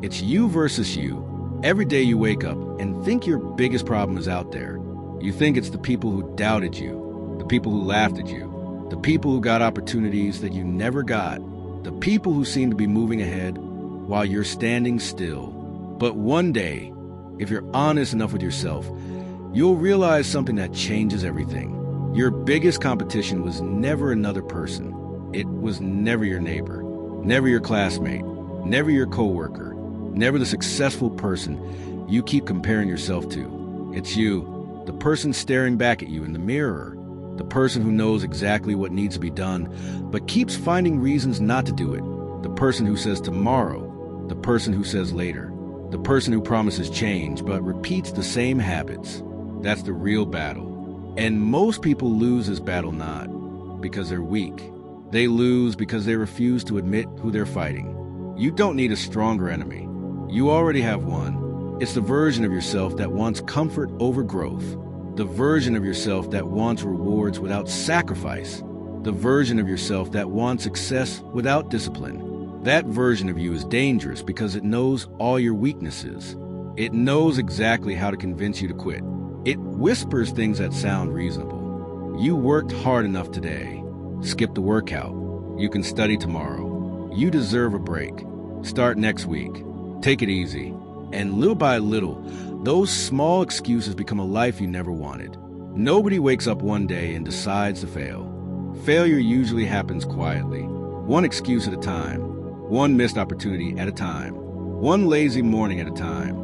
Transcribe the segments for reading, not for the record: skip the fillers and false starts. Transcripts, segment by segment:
It's you versus you. Every day you wake up and think your biggest problem is out there. You think it's the people who doubted you, the people who laughed at you, the people who got opportunities that you never got, the people who seem to be moving ahead while you're standing still. But one day, if you're honest enough with yourself, you'll realize something that changes everything. Your biggest competition was never another person. It was never your neighbor, never your classmate, never your coworker, never the successful person you keep comparing yourself to. It's you, the person staring back at you in the mirror, the person who knows exactly what needs to be done, but keeps finding reasons not to do it, the person who says tomorrow, the person who says later, the person who promises change but repeats the same habits. That's the real battle. And most people lose this battle not because they're weak. They lose because they refuse to admit who they're fighting. You don't need a stronger enemy. You already have one. It's the version of yourself that wants comfort over growth. The version of yourself that wants rewards without sacrifice. The version of yourself that wants success without discipline. That version of you is dangerous because it knows all your weaknesses. It knows exactly how to convince you to quit. It whispers things that sound reasonable. You worked hard enough today. Skip the workout. You can study tomorrow. You deserve a break. Start next week. Take it easy. And little by little, those small excuses become a life you never wanted. Nobody wakes up one day and decides to fail. Failure usually happens quietly, one excuse at a time, one missed opportunity at a time, one lazy morning at a time,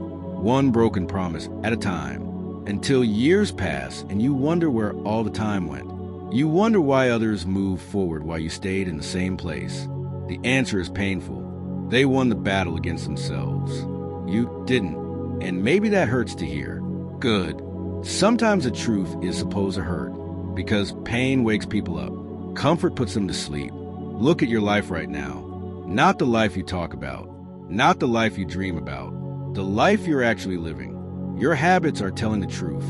one broken promise at a time, until years pass and you wonder where all the time went. You wonder why others moved forward while you stayed in the same place. The answer is painful. They won the battle against themselves. You didn't, and maybe that hurts to hear. Good. Sometimes the truth is supposed to hurt, because pain wakes people up. Comfort puts them to sleep. Look at your life right now. Not the life you talk about, not the life you dream about, the life you're actually living. Your habits are telling the truth.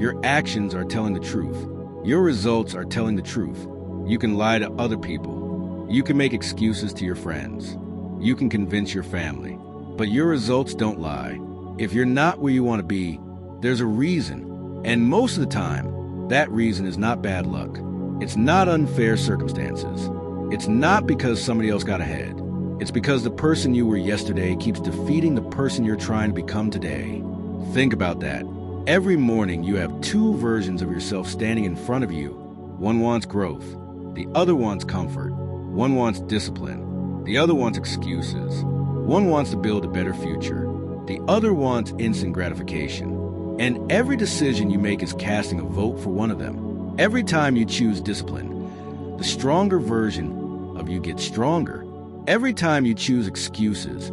Your actions are telling the truth. Your results are telling the truth. You can lie to other people. You can make excuses to your friends. You can convince your family. But your results don't lie. If you're not where you want to be, there's a reason. And most of the time, that reason is not bad luck. It's not unfair circumstances. It's not because somebody else got ahead. It's because the person you were yesterday keeps defeating the person you're trying to become today. Think about that. Every morning you have two versions of yourself standing in front of you. One wants growth. The other wants comfort. One wants discipline. The other wants excuses. One wants to build a better future. The other wants instant gratification. And every decision you make is casting a vote for one of them. Every time you choose discipline, the stronger version of you gets stronger. Every time you choose excuses,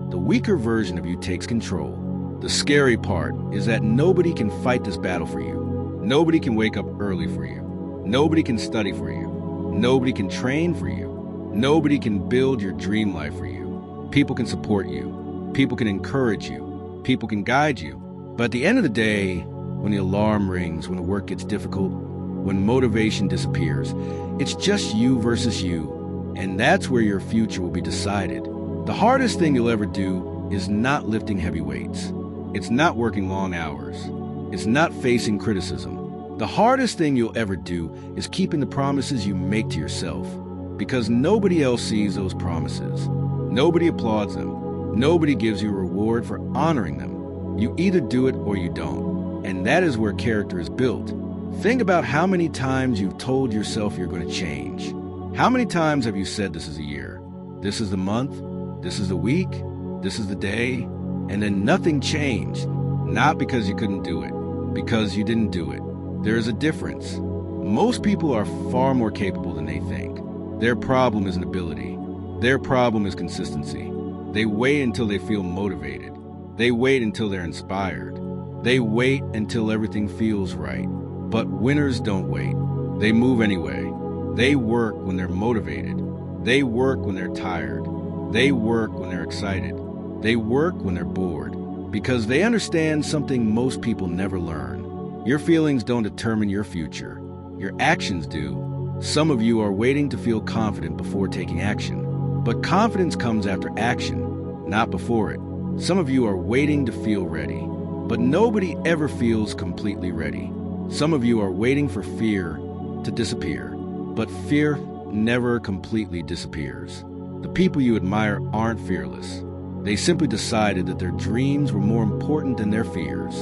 the weaker version of you takes control. The scary part is that nobody can fight this battle for you. Nobody can wake up early for you. Nobody can study for you. Nobody can train for you. Nobody can build your dream life for you. People can support you. People can encourage you. People can guide you. But at the end of the day, when the alarm rings, when the work gets difficult, when motivation disappears, it's just you versus you. And that's where your future will be decided. The hardest thing you'll ever do is not lifting heavy weights. It's not working long hours. It's not facing criticism. The hardest thing you'll ever do is keeping the promises you make to yourself. Because nobody else sees those promises. Nobody applauds them. Nobody gives you a reward for honoring them. You either do it or you don't. And that is where character is built. Think about how many times you've told yourself you're going to change. How many times have you said this is a year? This is the month? This is the week? This is the day? And then nothing changed. Not because you couldn't do it. Because you didn't do it. There is a difference. Most people are far more capable than they think. Their problem is an ability. Their problem is consistency. They wait until they feel motivated. They wait until they're inspired. They wait until everything feels right. But winners don't wait. They move anyway. They work when they're motivated. They work when they're tired. They work when they're excited. They work when they're bored. Because they understand something most people never learn. Your feelings don't determine your future. Your actions do. Some of you are waiting to feel confident before taking action. But confidence comes after action, not before it. Some of you are waiting to feel ready, but nobody ever feels completely ready. Some of you are waiting for fear to disappear, but fear never completely disappears. The people you admire aren't fearless. They simply decided that their dreams were more important than their fears.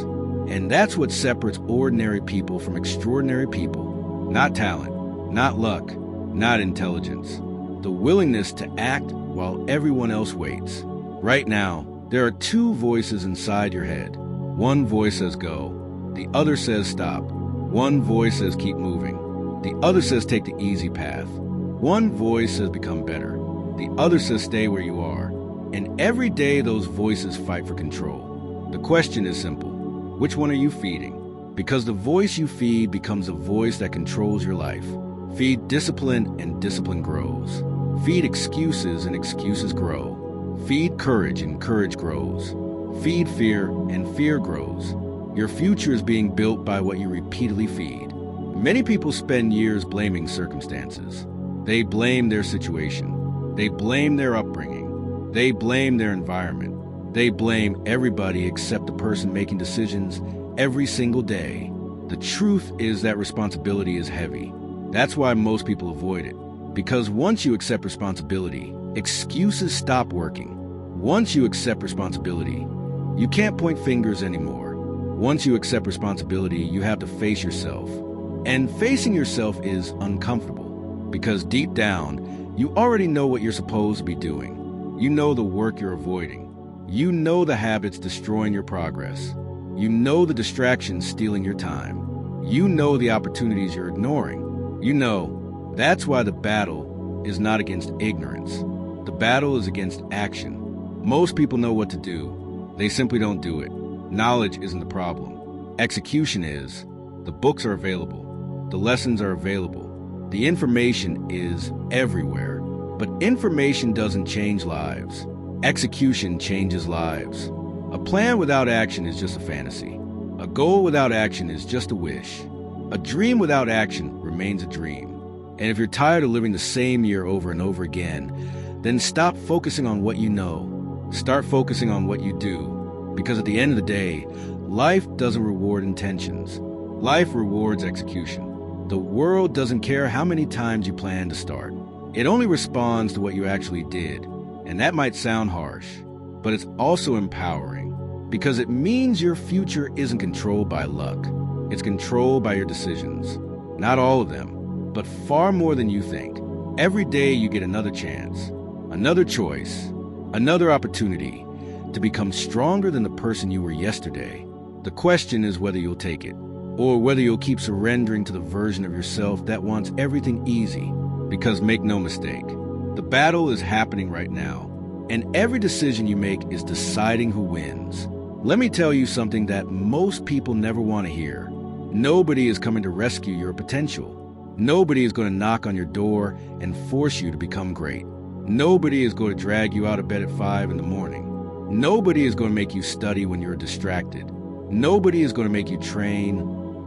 And that's what separates ordinary people from extraordinary people. Not talent, not luck, not intelligence. The willingness to act while everyone else waits. Right now, there are two voices inside your head. One voice says go. The other says stop. One voice says keep moving. The other says take the easy path. One voice says become better. The other says stay where you are. And every day those voices fight for control. The question is simple. Which one are you feeding? Because the voice you feed becomes a voice that controls your life. Feed discipline and discipline grows. Feed excuses and excuses grow. Feed courage and courage grows. Feed fear and fear grows. Your future is being built by what you repeatedly feed. Many people spend years blaming circumstances. They blame their situation. They blame their upbringing. They blame their environment. They blame everybody except the person making decisions every single day. The truth is that responsibility is heavy. That's why most people avoid it. Because once you accept responsibility, excuses stop working. Once you accept responsibility, you can't point fingers anymore. Once you accept responsibility, you have to face yourself. And facing yourself is uncomfortable. Because deep down, you already know what you're supposed to be doing. You know the work you're avoiding. You know the habits destroying your progress. You know the distractions stealing your time. You know the opportunities you're ignoring. You know that's why the battle is not against ignorance. The battle is against action. Most people know what to do. They simply don't do it. Knowledge isn't the problem. Execution is. The books are available. The lessons are available. The information is everywhere. But information doesn't change lives. Execution changes lives. A plan without action is just a fantasy. A goal without action is just a wish. A dream without action remains a dream. And if you're tired of living the same year over and over again, then stop focusing on what you know. Start focusing on what you do. Because at the end of the day, life doesn't reward intentions. Life rewards execution. The world doesn't care how many times you plan to start. It only responds to what you actually did, and that might sound harsh, but it's also empowering, because it means your future isn't controlled by luck. It's controlled by your decisions. Not all of them, but far more than you think. Every day you get another chance, another choice, another opportunity to become stronger than the person you were yesterday. The question is whether you'll take it, or whether you'll keep surrendering to the version of yourself that wants everything easy. Because make no mistake, the battle is happening right now, and every decision you make is deciding who wins. Let me tell you something that most people never want to hear. Nobody is coming to rescue your potential. Nobody is going to knock on your door and force you to become great. Nobody is going to drag you out of bed at 5 in the morning. Nobody is going to make you study when you're distracted. Nobody is going to make you train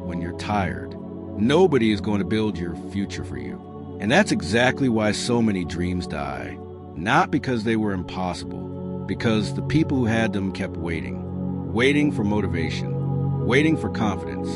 when you're tired. Nobody is going to build your future for you. And that's exactly why so many dreams die. Not because they were impossible, because the people who had them kept waiting. Waiting for motivation, waiting for confidence,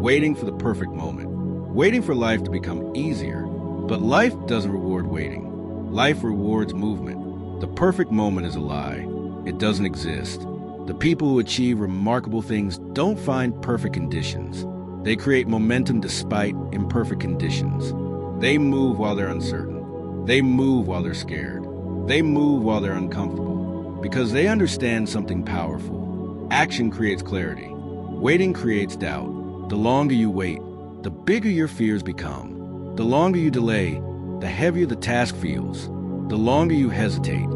waiting for the perfect moment, waiting for life to become easier. But life doesn't reward waiting. Life rewards movement. The perfect moment is a lie. It doesn't exist. The people who achieve remarkable things don't find perfect conditions. They create momentum despite imperfect conditions. They move while they're uncertain. They move while they're scared. They move while they're uncomfortable. Because they understand something powerful. Action creates clarity. Waiting creates doubt. The longer you wait, the bigger your fears become. The longer you delay, the heavier the task feels. The longer you hesitate,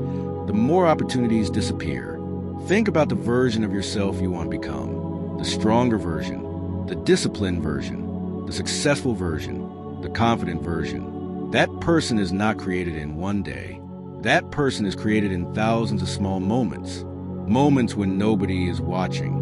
the more opportunities disappear. Think about the version of yourself you want to become. The stronger version, the disciplined version, the successful version, the confident version. That person is not created in one day. That person is created in thousands of small moments. Moments when nobody is watching.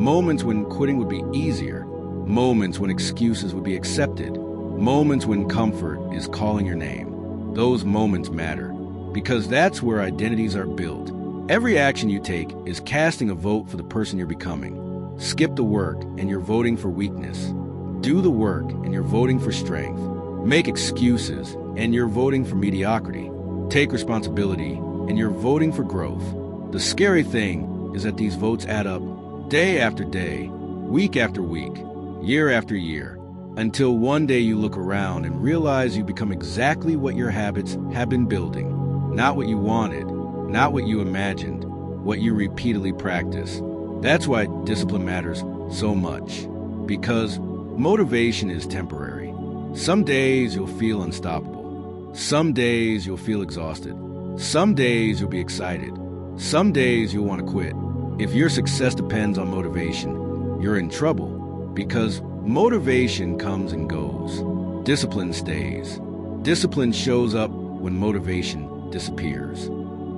Moments when quitting would be easier. Moments when excuses would be accepted. Moments when comfort is calling your name. Those moments matter, because that's where identities are built. Every action you take is casting a vote for the person you're becoming. Skip the work and you're voting for weakness. Do the work and you're voting for strength. Make excuses and you're voting for mediocrity. Take responsibility and you're voting for growth. The scary thing is that these votes add up day after day, week after week, year after year, until one day you look around and realize you become exactly what your habits have been building. Not what you wanted, not what you imagined, what you repeatedly practice. That's why discipline matters so much, because motivation is temporary. Some days you'll feel unstoppable. Some days you'll feel exhausted. Some days you'll be excited. Some days you'll want to quit. If your success depends on motivation, you're in trouble, because motivation comes and goes. Discipline stays. Discipline shows up when motivation disappears.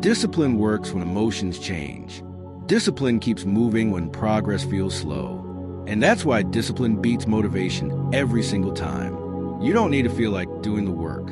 Discipline works when emotions change. Discipline keeps moving when progress feels slow. And that's why discipline beats motivation every single time. You don't need to feel like doing the work.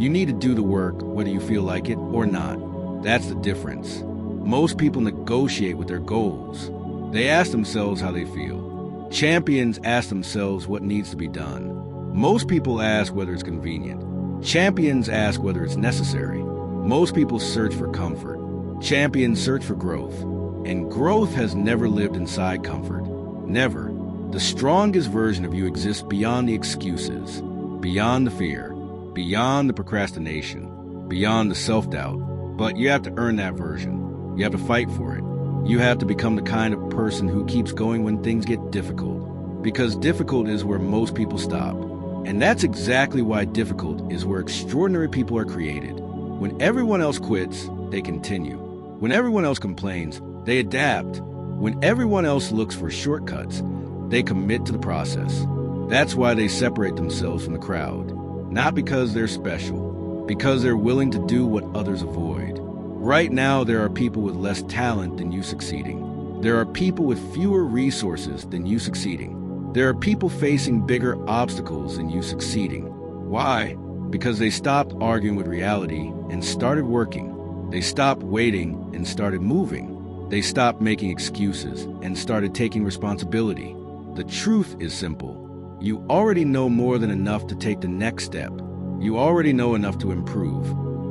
You need to do the work whether you feel like it or not. That's the difference. Most people negotiate with their goals. They ask themselves how they feel. Champions ask themselves what needs to be done. Most people ask whether it's convenient. Champions ask whether it's necessary. Most people search for comfort. Champions search for growth. And growth has never lived inside comfort. Never. The strongest version of you exists beyond the excuses, beyond the fear, beyond the procrastination, beyond the self-doubt. But you have to earn that version. You have to fight for it. You have to become the kind of person who keeps going when things get difficult. Because difficult is where most people stop. And that's exactly why difficult is where extraordinary people are created. When everyone else quits, they continue. When everyone else complains, they adapt. When everyone else looks for shortcuts, they commit to the process. That's why they separate themselves from the crowd. Not because they're special, because they're willing to do what others avoid. Right now, there are people with less talent than you succeeding. There are people with fewer resources than you succeeding. There are people facing bigger obstacles than you succeeding. Why? Because they stopped arguing with reality and started working. They stopped waiting and started moving. They stopped making excuses and started taking responsibility. The truth is simple. You already know more than enough to take the next step. You already know enough to improve.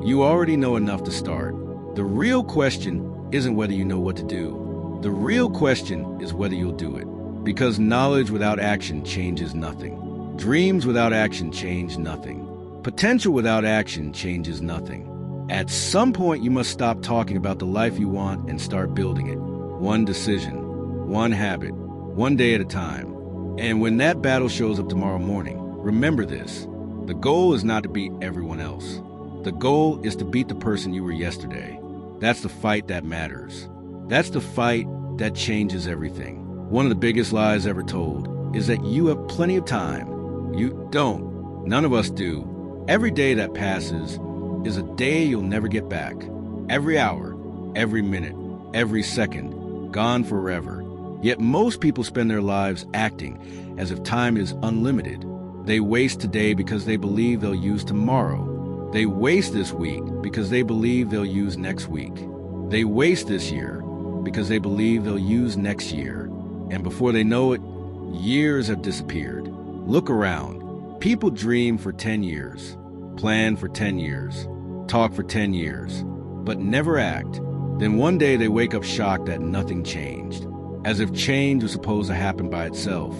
You already know enough to start. The real question isn't whether you know what to do. The real question is whether you'll do it. Because knowledge without action changes nothing. Dreams without action change nothing. Potential without action changes nothing. At some point, you must stop talking about the life you want and start building it. One decision, one habit, one day at a time. And when that battle shows up tomorrow morning, remember this. The goal is not to beat everyone else. The goal is to beat the person you were yesterday. That's the fight that matters. That's the fight that changes everything. One of the biggest lies ever told is that you have plenty of time. You don't. None of us do. Every day that passes is a day you'll never get back. Every hour, every minute, every second, gone forever. Yet most people spend their lives acting as if time is unlimited. They waste today because they believe they'll use tomorrow. They waste this week because they believe they'll use next week. They waste this year because they believe they'll use next year. And before they know it, years have disappeared. Look around. People dream for 10 years, plan for 10 years, talk for 10 years, but never act. Then one day they wake up shocked that nothing changed. As if change was supposed to happen by itself.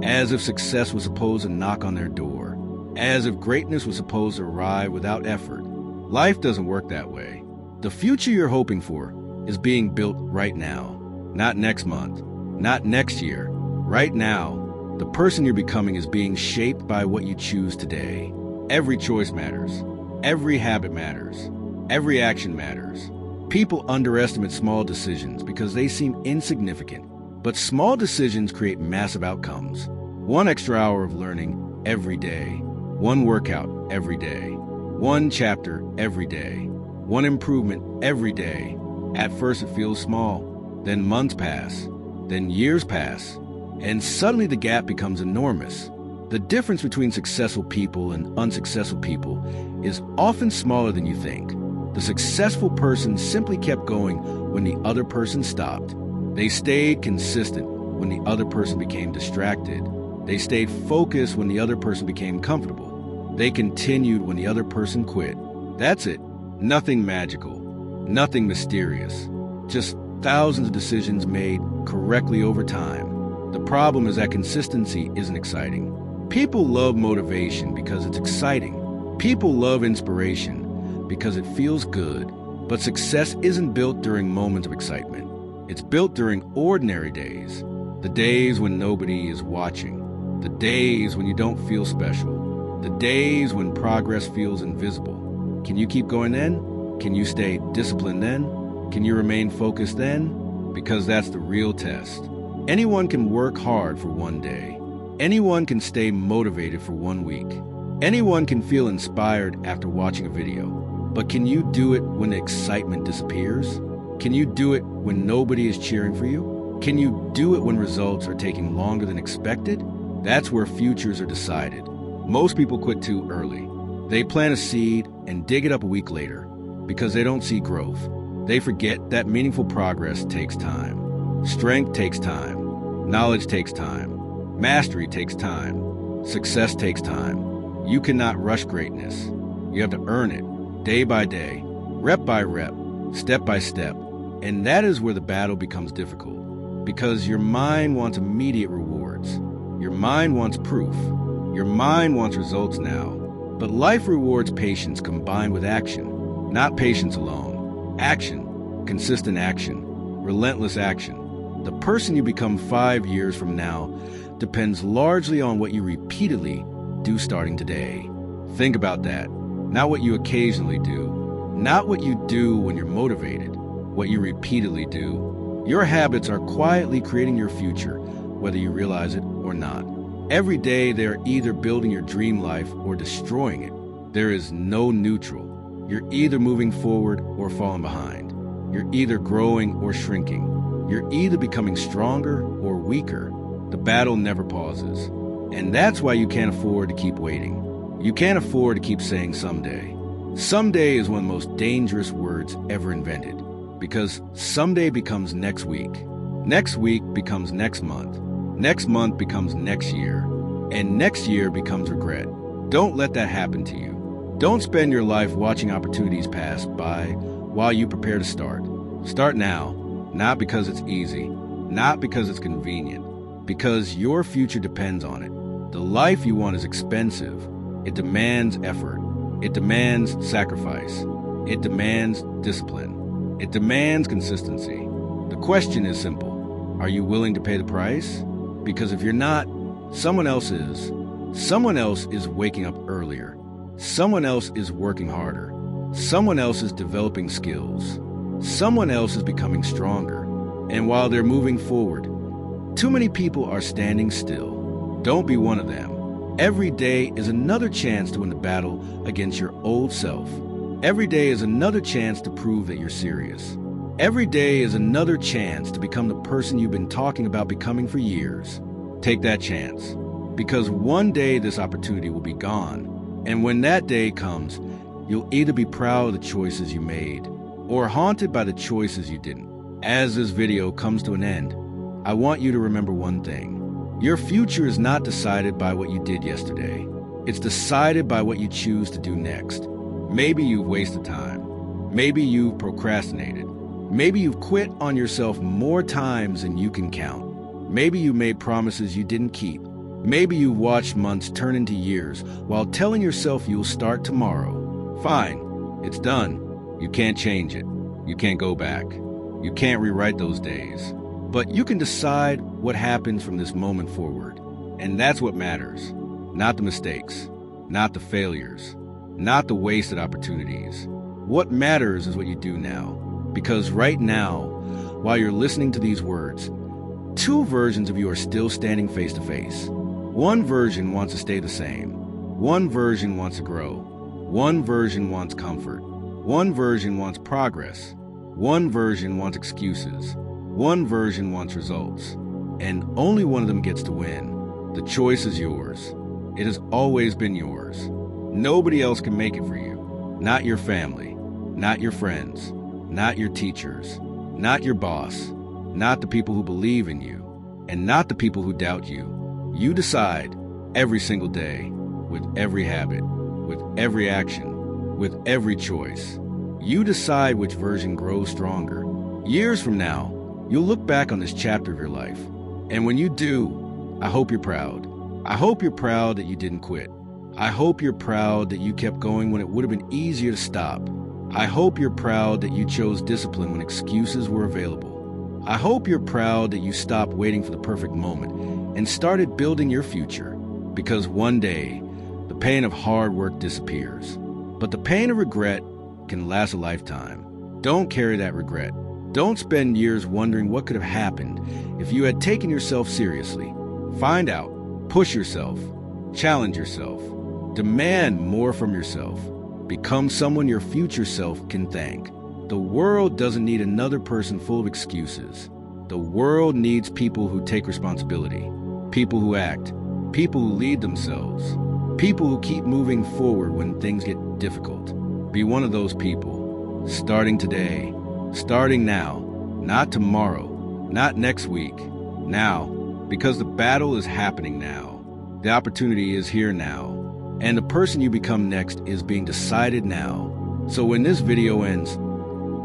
As if success was supposed to knock on their door. As if greatness was supposed to arrive without effort. Life doesn't work that way. The future you're hoping for is being built right now. Not next month. Not next year. Right now. The person you're becoming is being shaped by what you choose today. Every choice matters. Every habit matters. Every action matters. People underestimate small decisions because they seem insignificant. But small decisions create massive outcomes. One extra hour of learning every day. One workout every day. One chapter every day. One improvement every day. At first it feels small. Then months pass. Then years pass. And suddenly the gap becomes enormous. The difference between successful people and unsuccessful people is often smaller than you think. The successful person simply kept going when the other person stopped. They stayed consistent when the other person became distracted. They stayed focused when the other person became comfortable. They continued when the other person quit. That's it. Nothing magical, nothing mysterious. Just thousands of decisions made correctly over time. The problem is that consistency isn't exciting. People love motivation because it's exciting. People love inspiration because it feels good. But success isn't built during moments of excitement. It's built during ordinary days. The days when nobody is watching. The days when you don't feel special. The days when progress feels invisible. Can you keep going then? Can you stay disciplined then? Can you remain focused then? Because that's the real test. Anyone can work hard for one day. Anyone can stay motivated for 1 week. Anyone can feel inspired after watching a video. But can you do it when the excitement disappears? Can you do it when nobody is cheering for you? Can you do it when results are taking longer than expected? That's where futures are decided. Most people quit too early. They plant a seed and dig it up a week later because they don't see growth. They forget that meaningful progress takes time. Strength takes time. Knowledge takes time. Mastery takes time. Success takes time. You cannot rush greatness. You have to earn it, day by day, rep by rep, step by step. And that is where the battle becomes difficult, because your mind wants immediate rewards. Your mind wants proof. Your mind wants results now. But life rewards patience combined with action, not patience alone. Action, consistent action, relentless action. The person you become 5 years from now depends largely on what you repeatedly do starting today. Think about that. Not what you occasionally do. Not what you do when you're motivated. What you repeatedly do. Your habits are quietly creating your future, whether you realize it or not. Every day they're either building your dream life or destroying it. There is no neutral. You're either moving forward or falling behind. You're either growing or shrinking. You're either becoming stronger or weaker. The battle never pauses. And that's why you can't afford to keep waiting. You can't afford to keep saying someday. Someday is one of the most dangerous words ever invented, because someday becomes next week. Next week becomes next month. Next month becomes next year. And next year becomes regret. Don't let that happen to you. Don't spend your life watching opportunities pass by while you prepare to start. Start now, not because it's easy, not because it's convenient, because your future depends on it. The life you want is expensive. It demands effort. It demands sacrifice. It demands discipline. It demands consistency. The question is simple. Are you willing to pay the price? Because if you're not, someone else is. Someone else is waking up earlier. Someone else is working harder. Someone else is developing skills. Someone else is becoming stronger. And while they're moving forward, too many people are standing still. Don't be one of them. Every day is another chance to win the battle against your old self. Every day is another chance to prove that you're serious. Every day is another chance to become the person you've been talking about becoming for years. Take that chance, because one day this opportunity will be gone. And when that day comes, you'll either be proud of the choices you made or haunted by the choices you didn't. As this video comes to an end, I want you to remember one thing. Your future is not decided by what you did yesterday. It's decided by what you choose to do next. Maybe you've wasted time. Maybe you've procrastinated. Maybe you've quit on yourself more times than you can count. Maybe you made promises you didn't keep. Maybe you watched months turn into years while telling yourself you'll start tomorrow. Fine, it's done. You can't change it. You can't go back. You can't rewrite those days. But you can decide what happens from this moment forward. And that's what matters. Not the mistakes, not the failures, not the wasted opportunities. What matters is what you do now. Because right now, while you're listening to these words, two versions of you are still standing face to face. One version wants to stay the same. One version wants to grow. One version wants comfort. One version wants progress. One version wants excuses. One version wants results. And only one of them gets to win. The choice is yours. It has always been yours. Nobody else can make it for you. Not your family. Not your friends, not your teachers, not your boss, not the people who believe in you, and not the people who doubt you. You decide every single day, with every habit, with every action, with every choice. You decide which version grows stronger. Years from now, you'll look back on this chapter of your life. And when you do, I hope you're proud. I hope you're proud that you didn't quit. I hope you're proud that you kept going when it would have been easier to stop. I hope you're proud that you chose discipline when excuses were available. I hope you're proud that you stopped waiting for the perfect moment and started building your future. Because one day, the pain of hard work disappears. But the pain of regret can last a lifetime. Don't carry that regret. Don't spend years wondering what could have happened if you had taken yourself seriously. Find out, push yourself, challenge yourself, demand more from yourself. Become someone your future self can thank. The world doesn't need another person full of excuses. The world needs people who take responsibility, people who act, people who lead themselves, people who keep moving forward when things get difficult. Be one of those people, starting today, starting now, not tomorrow, not next week, now, because the battle is happening now. The opportunity is here now, and the person you become next is being decided now. So when this video ends,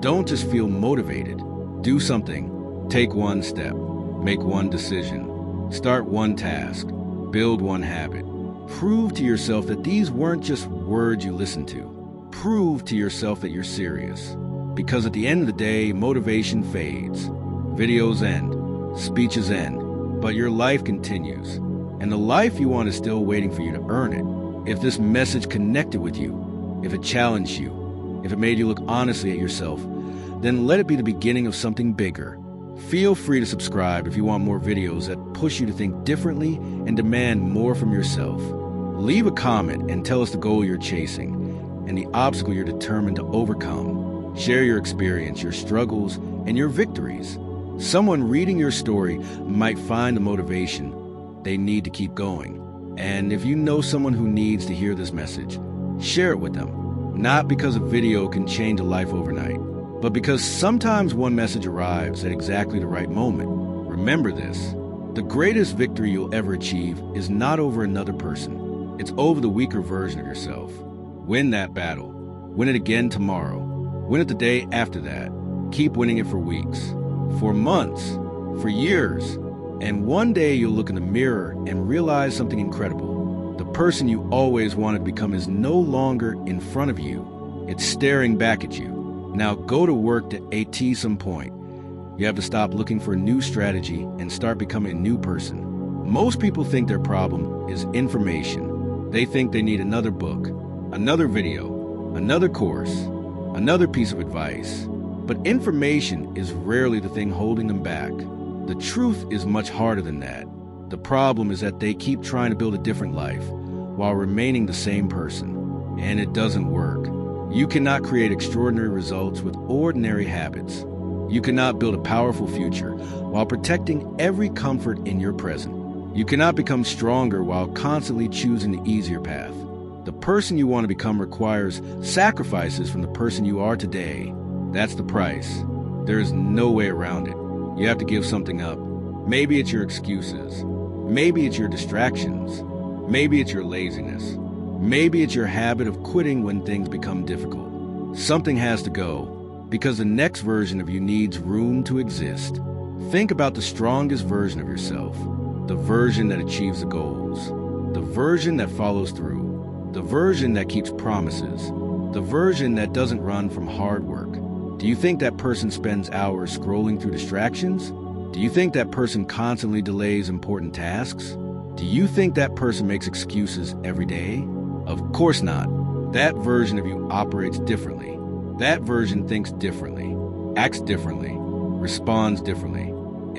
don't just feel motivated. Do something. Take one step. Make one decision. Start one task. Build one habit. Prove to yourself that these weren't just words you listened to. Prove to yourself that you're serious. Because at the end of the day, motivation fades. Videos end. Speeches end. But your life continues. And the life you want is still waiting for you to earn it. If this message connected with you, if it challenged you, if it made you look honestly at yourself, then let it be the beginning of something bigger. Feel free to subscribe if you want more videos that push you to think differently and demand more from yourself. Leave a comment and tell us the goal you're chasing and the obstacle you're determined to overcome. Share your experience, your struggles, and your victories. Someone reading your story might find the motivation they need to keep going. And if you know someone who needs to hear this message, share it with them. Not because a video can change a life overnight, but because sometimes one message arrives at exactly the right moment. Remember this: the greatest victory you'll ever achieve is not over another person. It's over the weaker version of yourself. Win that battle. Win it again tomorrow. Win it the day after that. Keep winning it for weeks, for months, for years. And one day you'll look in the mirror and realize something incredible. The person you always wanted to become is no longer in front of you. It's staring back at you. Now go to work to attain some point. You have to stop looking for a new strategy and start becoming a new person. Most people think their problem is information. They think they need another book, another video, another course, another piece of advice. But information is rarely the thing holding them back. The truth is much harder than that. The problem is that they keep trying to build a different life while remaining the same person. And it doesn't work. You cannot create extraordinary results with ordinary habits. You cannot build a powerful future while protecting every comfort in your present. You cannot become stronger while constantly choosing the easier path. The person you want to become requires sacrifices from the person you are today. That's the price. There is no way around it. You have to give something up. Maybe it's your excuses. Maybe it's your distractions. Maybe it's your laziness. Maybe it's your habit of quitting when things become difficult. Something has to go, because the next version of you needs room to exist. Think about the strongest version of yourself, the version that achieves the goals, the version that follows through, the version that keeps promises, the version that doesn't run from hard work. Do you think that person spends hours scrolling through distractions? Do you think that person constantly delays important tasks? Do you think that person makes excuses every day? Of course not. That version of you operates differently. That version thinks differently, acts differently, responds differently.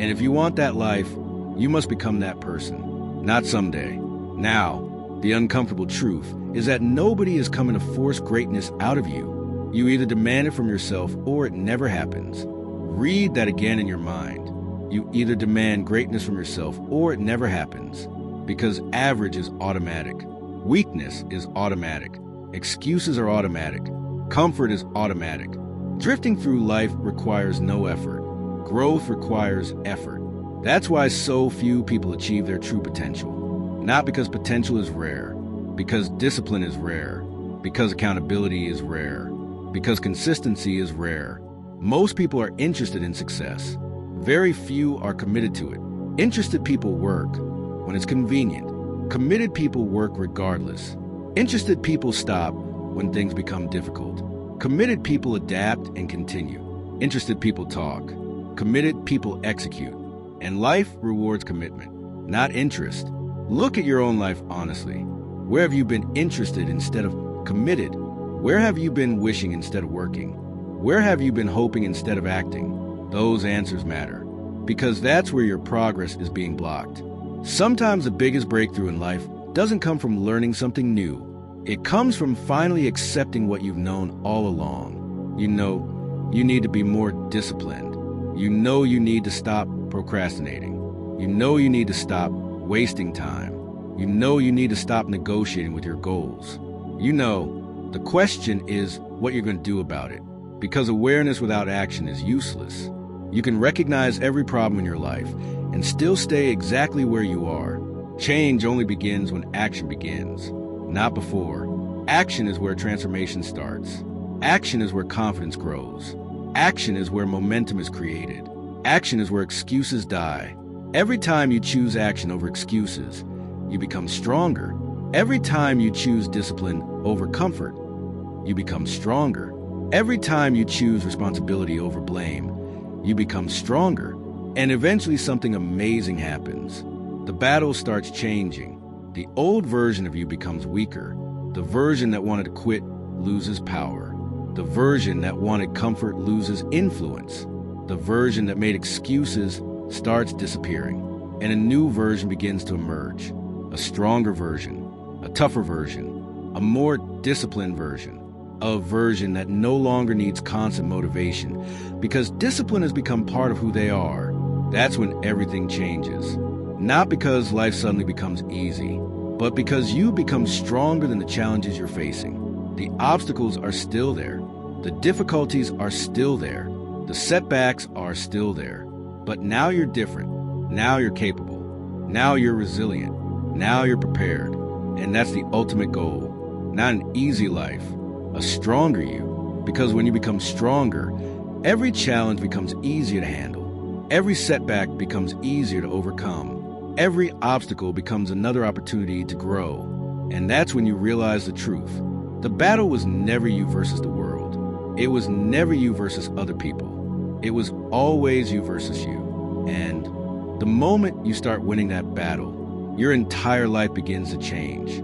And if you want that life, you must become that person. Not someday. Now, the uncomfortable truth is that nobody is coming to force greatness out of you. You either demand it from yourself or it never happens. Read that again in your mind. You either demand greatness from yourself or it never happens. Because average is automatic. Weakness is automatic. Excuses are automatic. Comfort is automatic. Drifting through life requires no effort. Growth requires effort. That's why so few people achieve their true potential. Not because potential is rare, because discipline is rare, because accountability is rare, because consistency is rare. Most people are interested in success. Very few are committed to it. Interested people work when it's convenient. Committed people work regardless. Interested people stop when things become difficult. Committed people adapt and continue. Interested people talk. Committed people execute. And life rewards commitment, not interest. Look at your own life honestly. Where have you been interested instead of committed? Where have you been wishing instead of working? Where have you been hoping instead of acting? Those answers matter, because that's where your progress is being blocked. Sometimes the biggest breakthrough in life doesn't come from learning something new. It comes from finally accepting what you've known all along. You know, you need to be more disciplined. You know you need to stop procrastinating. You know you need to stop wasting time. You know you need to stop negotiating with your goals. You know, the question is what you're going to do about it. Because awareness without action is useless. You can recognize every problem in your life and still stay exactly where you are. Change only begins when action begins, not before. Action is where transformation starts. Action is where confidence grows. Action is where momentum is created. Action is where excuses die. Every time you choose action over excuses, you become stronger. Every time you choose discipline over comfort, you become stronger. Every time you choose responsibility over blame, you become stronger. And eventually something amazing happens. The battle starts changing. The old version of you becomes weaker. The version that wanted to quit loses power. The version that wanted comfort loses influence. The version that made excuses starts disappearing. And a new version begins to emerge. A stronger version, a tougher version, a more disciplined version. A version that no longer needs constant motivation, because discipline has become part of who they are. That's when everything changes. Not because life suddenly becomes easy, but because you become stronger than the challenges you're facing. The obstacles are still there. The difficulties are still there. The setbacks are still there. But now you're different. Now you're capable. Now you're resilient. Now you're prepared. And that's the ultimate goal. Not an easy life, a stronger you. Because when you become stronger, every challenge becomes easier to handle. Every setback becomes easier to overcome. Every obstacle becomes another opportunity to grow. And that's when you realize the truth. The battle was never you versus the world. It was never you versus other people. It was always you versus you. And the moment you start winning that battle, your entire life begins to change.